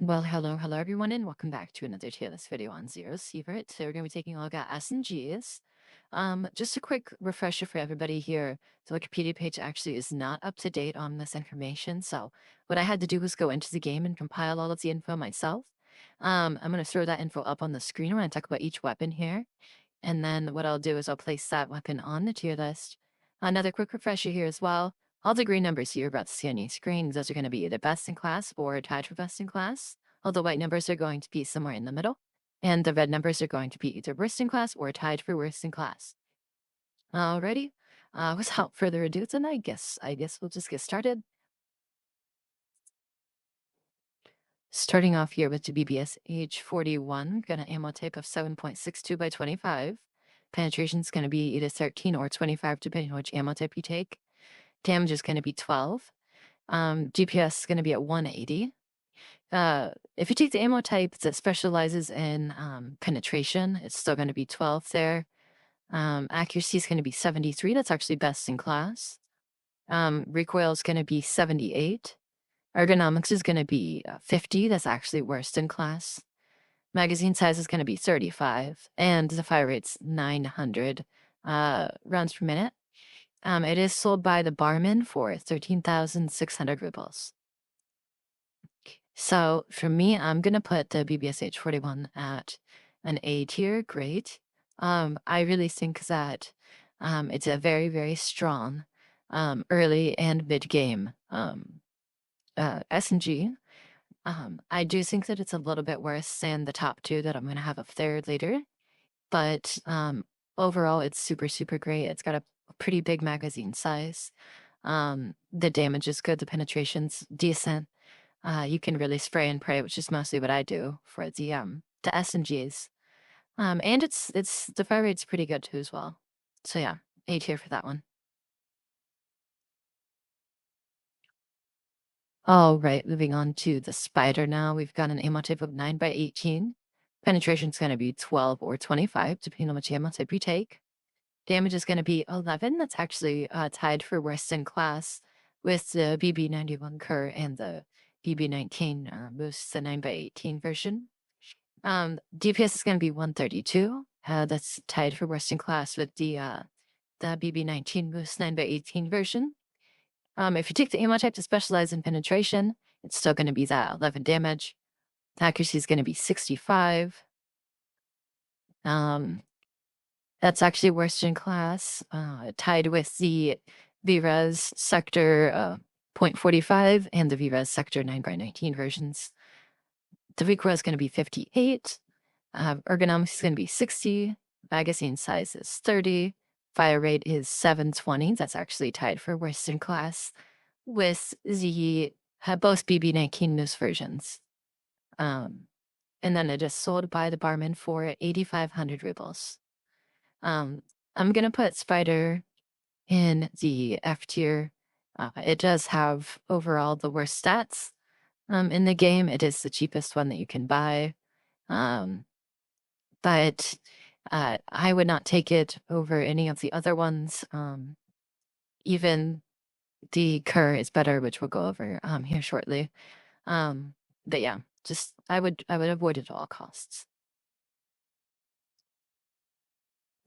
Well, hello everyone, and welcome back to another tier list video on Zero Sievert. So we're going to be taking a look at SMGs. Just a quick refresher for everybody here. The Wikipedia page actually is not up to date on this information. So what I had to do was go into the game and compile all of the info myself. I'm going to throw that info up on the screen when I talk about each weapon here. And then what I'll do is I'll place that weapon on the tier list. Another quick refresher here as well. All the green numbers you're about to see on your screen, those are going to be either best in class or tied for best in class. All the white numbers are going to be somewhere in the middle. And the red numbers are going to be either worst in class or tied for worst in class. Alrighty. Without further ado, then I guess we'll just get started. Starting off here with the BBSH 41, got an ammo type of 7.62 by 25. Penetration is going to be either 13 or 25, depending on which ammo type you take. Damage is going to be 12. DPS is going to be at 180. If you take the ammo type that specializes in penetration, it's still going to be 12 there. Accuracy is going to be 73. That's actually best in class. Recoil is going to be 78. Ergonomics is going to be 50. That's actually worst in class. Magazine size is going to be 35. And the fire rate's 900 rounds per minute. It is sold by the barman for 13,600 rubles. So for me, I'm going to put the BBSH 41 at an A tier. Great. I really think that it's a very, very strong early and mid game SMG. I do think that it's a little bit worse than the top two that I'm going to have up there later. But overall, it's super, super great. It's got a pretty big magazine size. The damage is good. The penetration's decent. You can really spray and pray, which is mostly what I do for the SMGs. And it's the fire rate's pretty good too as well. So yeah, A tier for that one. All right, moving on to the spider now. We've got an ammo type of 9 by 18. Penetration's going to be 12 or 25, depending on which ammo type you take. Damage is going to be 11. That's actually tied for worst in class with the BB91 Kerr and the BB19 Moose, the 9 by 18 version. DPS is going to be 132. That's tied for worst in class with the BB19 Moose 9 by 18 version. If you take the ammo type to specialize in penetration, it's still going to be that 11 damage. The accuracy is going to be 65. That's actually worst in class, tied with the VRES Sector 0.45 and the VRES Sector 9 by 19 versions. The recoil is going to be 58. Ergonomics is going to be 60. Magazine size is 30. Fire rate is 720. That's actually tied for worst in class with the both BB19 Moose versions. And then it is sold by the barman for 8,500 rubles. I'm going to put Spider in the F tier. It does have overall the worst stats in the game. It is the cheapest one that you can buy. But I would not take it over any of the other ones. Even the Kerr is better, which we'll go over here shortly. But yeah, just I would avoid it at all costs.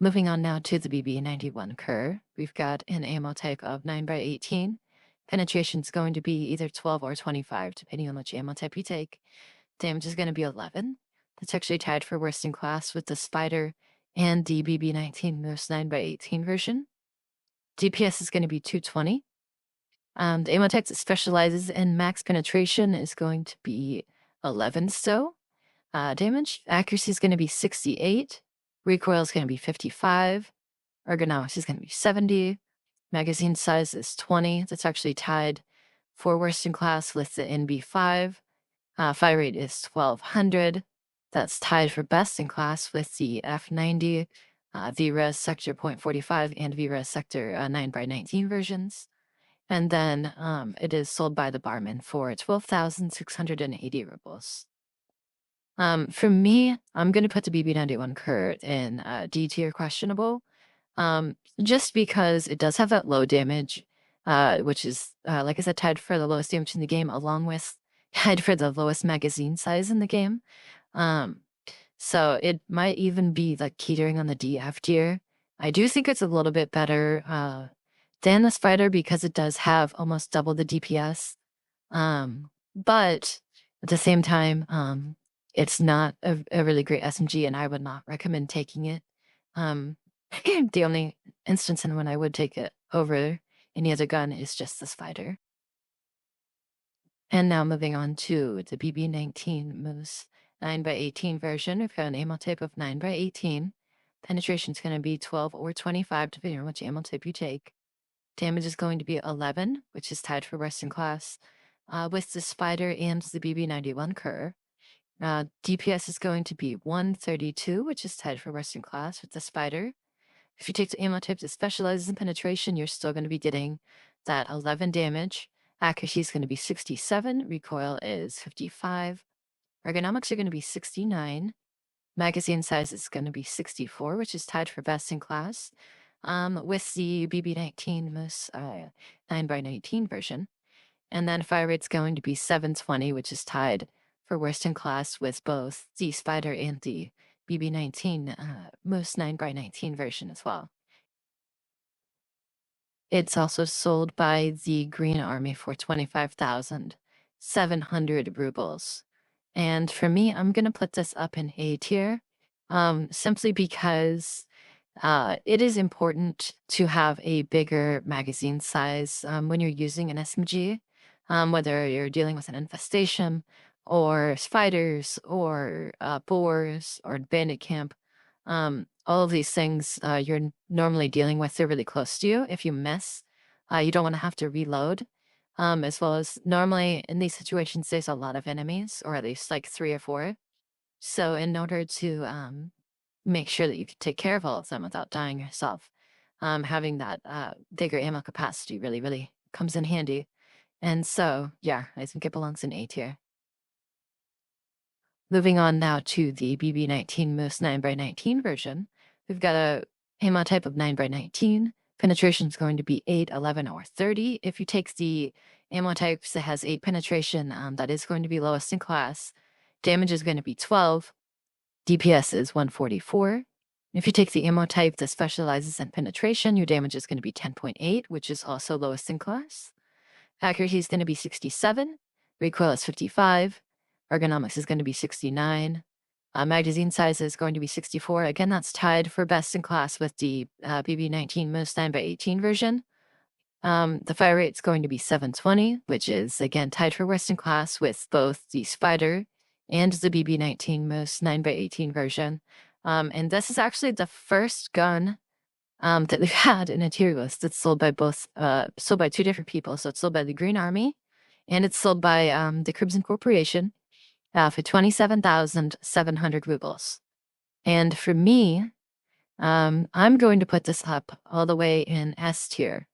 Moving on now to the BB91 Kerr, we've got an ammo type of 9 by 18. Penetration is going to be either 12 or 25, depending on which ammo type you take. Damage is going to be 11. That's actually tied for worst in class with the Spider and the BB19 Moose 9 by 18 version. DPS is going to be 220. The ammo type that specializes in max penetration is going to be 11 still. Damage accuracy is going to be 68. Recoil is going to be 55. Ergonomics is going to be 70. Magazine size is 20. That's actually tied for worst in class with the NB5. Fire rate is 1200. That's tied for best in class with the F90, VRES Sector 0.45, and VRES Sector 9 by 19 versions. And then it is sold by the barman for 12,680 rubles. For me, I'm going to put the BB91 Kerr in D tier questionable, just because it does have that low damage, which is, like I said, tied for the lowest damage in the game, along with tied for the lowest magazine size in the game. So it might even be like teetering on the D F tier. I do think it's a little bit better than the Spider because it does have almost double the DPS. But at the same time, it's not a really great SMG, and I would not recommend taking it. The only instance in when I would take it over any other gun is just the Spider. And now moving on to the BB19 Moose 9x18 version. We've got an ammo type of 9x18. Penetration is going to be 12 or 25, depending on which ammo type you take. Damage is going to be 11, which is tied for worst in class, with the Spider and the BB91 Cur. DPS is going to be 132, which is tied for worst in class with the Spider. If you take the ammo type that specializes in penetration, you're still going to be getting that 11 damage. Accuracy is going to be 67. Recoil is 55. Ergonomics are going to be 69. Magazine size is going to be 64, which is tied for best in class with the BB19 Moose 9x19 version. And then fire rate's going to be 720, which is tied for worst in class with both the Spider and the BB19 Moose 9x19 version as well. It's also sold by the Green Army for 25,700 rubles. And for me, I'm going to put this up in A tier, simply because it is important to have a bigger magazine size when you're using an SMG, whether you're dealing with an infestation or spiders or boars or bandit camp. All of these things you're normally dealing with, they're really close to you. If you miss, you don't want to have to reload. As well as normally in these situations, there's a lot of enemies, or at least like 3 or 4. So in order to make sure that you can take care of all of them without dying yourself, having that bigger ammo capacity really, really comes in handy. And so, yeah, I think it belongs in A tier. Moving on now to the BB19 Moose 9x19 version. We've got a ammo type of 9x19. Penetration is going to be 8, 11, or 30. If you take the ammo types that has 8 penetration, that is going to be lowest in class. Damage is going to be 12. DPS is 144. If you take the ammo type that specializes in penetration, your damage is going to be 10.8, which is also lowest in class. Accuracy is going to be 67. Recoil is 55. Ergonomics is going to be 69. Magazine size is going to be 64. Again, that's tied for best in class with the BB19 Moose 9x18 version. The fire rate is going to be 720, which is, again, tied for worst in class with both the Spider and the BB19 Moose 9x18 version. And this is actually the first gun that we've had in a tier list that's sold by 2 different people. So it's sold by the Green Army and it's sold by the Crimson Corporation for 27,700 rubles. And for me, I'm going to put this up all the way in S tier.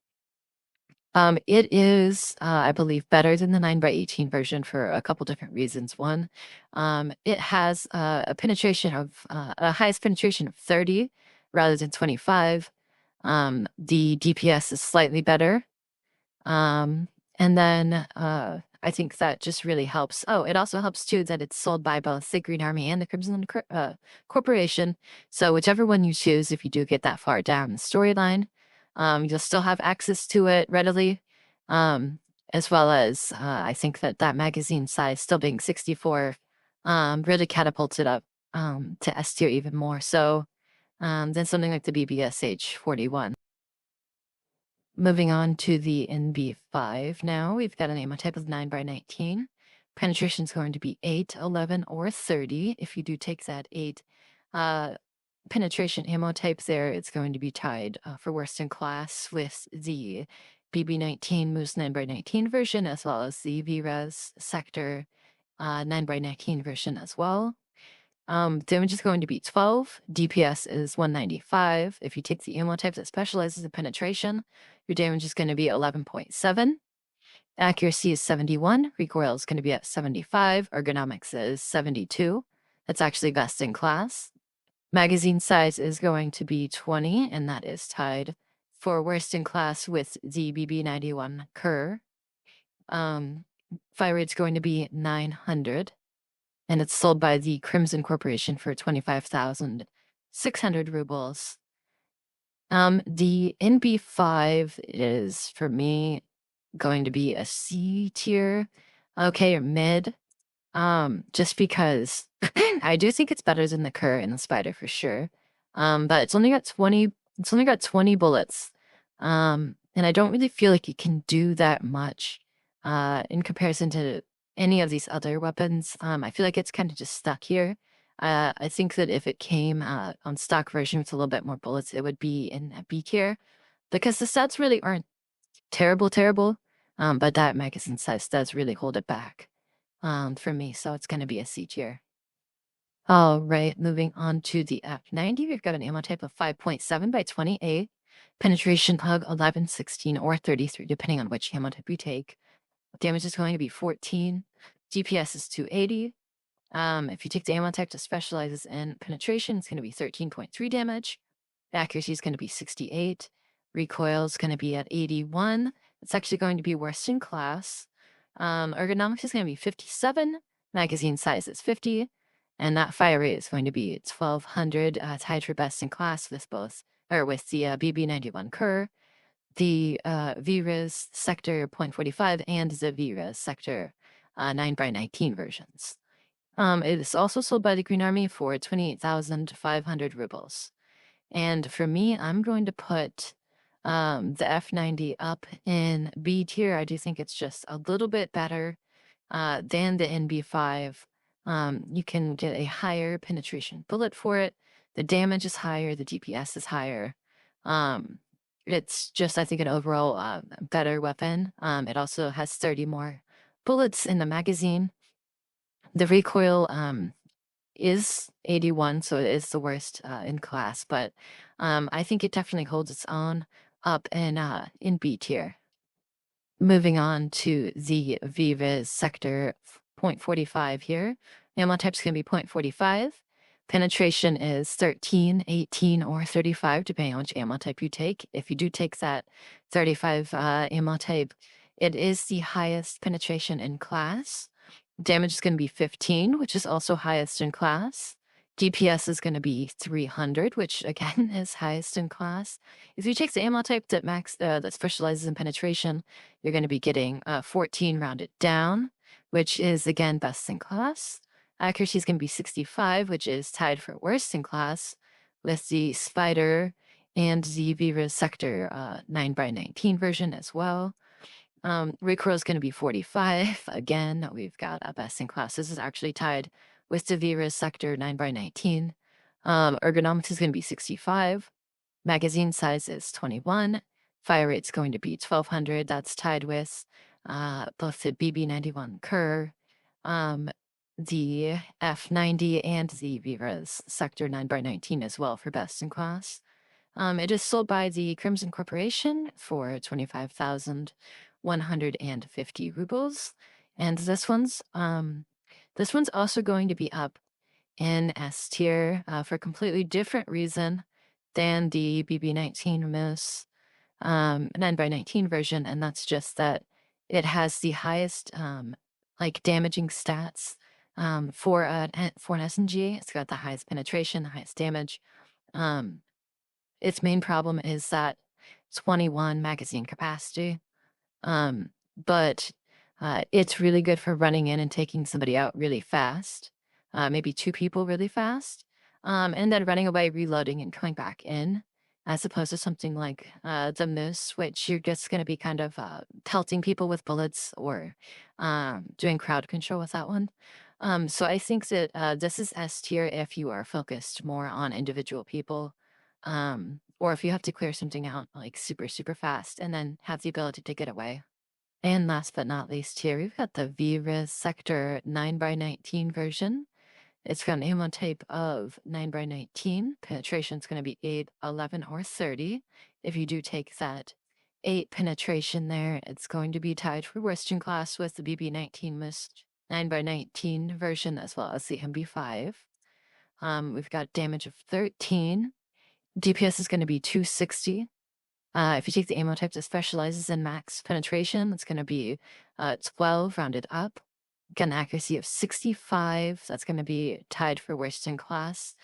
It is, I believe, better than the 9x18 version for a couple different reasons. One, it has a penetration of a highest penetration of 30 rather than 25. The DPS is slightly better. And then I think that just really helps. Oh, it also helps too that it's sold by both the Green Army and the Crimson Corporation. So whichever one you choose, if you do get that far down the storyline, you'll still have access to it readily. As well as I think that magazine size still being 64 really catapulted up to S tier even more so than something like the BBSH 41. Moving on to the NB5 now, we've got an ammo type of 9x19. Penetration is going to be 8, 11, or 30. If you do take that 8 penetration ammo type there, it's going to be tied for worst in class with the BB19 Moose 9x19 version, as well as the VRES Sector 9x19 version as well. Damage is going to be 12. DPS is 195. If you take the ammo type that specializes in penetration, your damage is going to be 11.7. Accuracy is 71. Recoil is going to be at 75. Ergonomics is 72. That's actually best in class. Magazine size is going to be 20, and that is tied for worst in class with the BB91 Cur. fire rate's going to be 900, and it's sold by the Crimson Corporation for 25,600 rubles. The NB5 is, for me, going to be a C tier, okay, or mid. Just because I do think it's better than the Kerr and the Spider for sure. But it's only got 20 bullets. And I don't really feel like it can do that much in comparison to any of these other weapons. I feel like it's kind of just stuck here. I think that if it came on stock version with a little bit more bullets, it would be in a B tier because the stats really aren't terrible. But that magazine size does really hold it back for me, so it's going to be a C tier. All right, moving on to the F90, we've got an ammo type of 5.7 by 28, penetration hug 11, 16, or 33, depending on which ammo type you take. Damage is going to be 14. DPS is 280. If you take the ammo type that specializes in penetration, it's going to be 13.3 damage. Accuracy is going to be 68. Recoil is going to be at 81. It's actually going to be worst in class. Ergonomics is going to be 57. Magazine size is 50. And that fire rate is going to be 1200, tied for best in class with with the BB19 Kerr, the VRIS Sector .45, and the VRIS Sector 9x19 versions. It is also sold by the Green Army for 28,500 rubles. And for me, I'm going to put the F90 up in B tier. I do think it's just a little bit better than the NB5. You can get a higher penetration bullet for it. The damage is higher. The DPS is higher. It's just, I think, an overall better weapon. It also has 30 more bullets in the magazine. The recoil is 81, so it is the worst in class, but I think it definitely holds its own up in B tier. Moving on to the VRIS Sector .45 here. Ammo type's going to be .45. Penetration is 13, 18, or 35, depending on which ammo type you take. If you do take that 35 ammo type, it is the highest penetration in class. Damage is going to be 15, which is also highest in class. DPS is going to be 300, which again is highest in class. If you take the ammo type that specializes in penetration, you're going to be getting 14 rounded down, which is again best in class. Accuracy is going to be 65, which is tied for worst in class with the Spider and the VRIS Sector 9x19 version as well. Recoil is going to be 45. Again, we've got a best in class. This is actually tied with the VRIS Sector 9x19. Ergonomics is going to be 65. Magazine size is 21. Fire rate is going to be 1200. That's tied with both the BB19 Kerr, the F90, and the VRIS Sector 9x19 as well for best in class. It is sold by the Crimson Corporation for 25,150 rubles, and this one's also going to be up in S tier for a completely different reason than the BB19 Moose 9x19 version, and that's just that it has the highest damaging stats for an SMG. It's got the highest penetration, the highest damage. Its main problem is that 21 magazine capacity, but it's really good for running in and taking somebody out really fast, maybe two people really fast, and then running away, reloading, and coming back in, as opposed to something like the Moose, which you're just going to be kind of pelting people with bullets or doing crowd control with that one. So I think that this is S tier if you are focused more on individual people. Or if you have to clear something out like super fast and then have the ability to get away. And last but not least here, we've got the VRIS Sector 9x19 version. It's got an ammo type of 9x19. Penetration is going to be 8, 11, or 30. If you do take that 8 penetration there, it's going to be tied for worst in class with the BB19 Moose 9x19 version as well as the MB5. We've got damage of 13. DPS is going to be 260. If you take the ammo type that specializes in max penetration, it's going to be 12 rounded up. Got an accuracy of 65. That's going to be tied for worst in class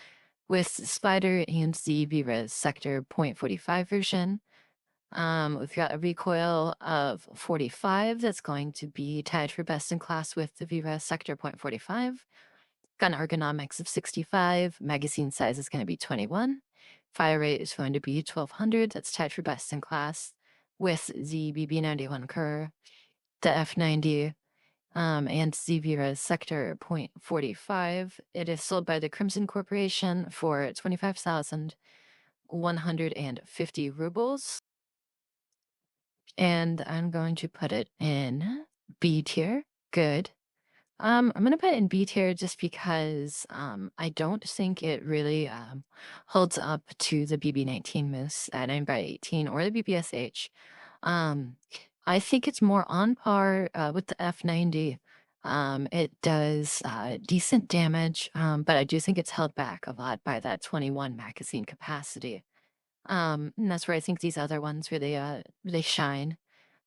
with Spider and the VRES Sector .45 version. We've got a recoil of 45. That's going to be tied for best in class with the VRES Sector .45. Got an ergonomics of 65. Magazine size is going to be 21. Fire rate is going to be 1200. That's tied for best in class with the BB91 Kerr, the F90, and Sievert Sector .45. It is sold by the Crimson Corporation for 25,150 rubles. And I'm going to put it in B tier. Good. I'm gonna put it in B tier just because I don't think it really holds up to the BB19 Moose at 9x18 or the BBSH. I think it's more on par with the F90. It does decent damage, but I do think it's held back a lot by that 21 magazine capacity. And that's where I think these other ones really they shine.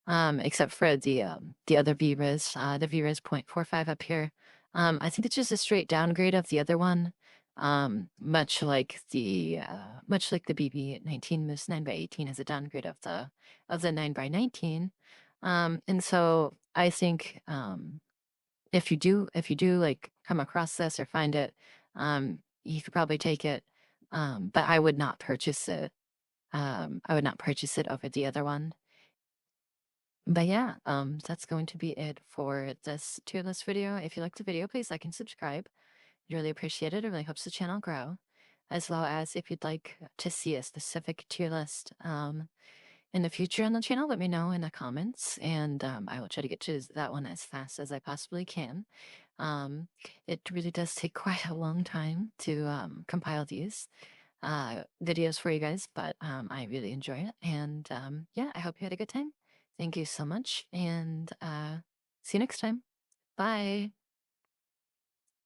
Except for the other VRIS, the VRIS .45 up here. I think it's just a straight downgrade of the other one. Much like the BB19 Moose 9x18 is a downgrade of the 9x19. And so I think if you do like come across this or find it, you could probably take it. But I would not purchase it. I would not purchase it over the other one. But yeah, that's going to be it for this tier list video. If you liked the video, please like and subscribe. I'd really appreciate it. It really helps the channel grow. As well as if you'd like to see a specific tier list in the future on the channel, let me know in the comments, and I will try to get to that one as fast as I possibly can. It really does take quite a long time to compile these videos for you guys, but I really enjoy it. And yeah, I hope you had a good time. Thank you so much, and see you next time. Bye.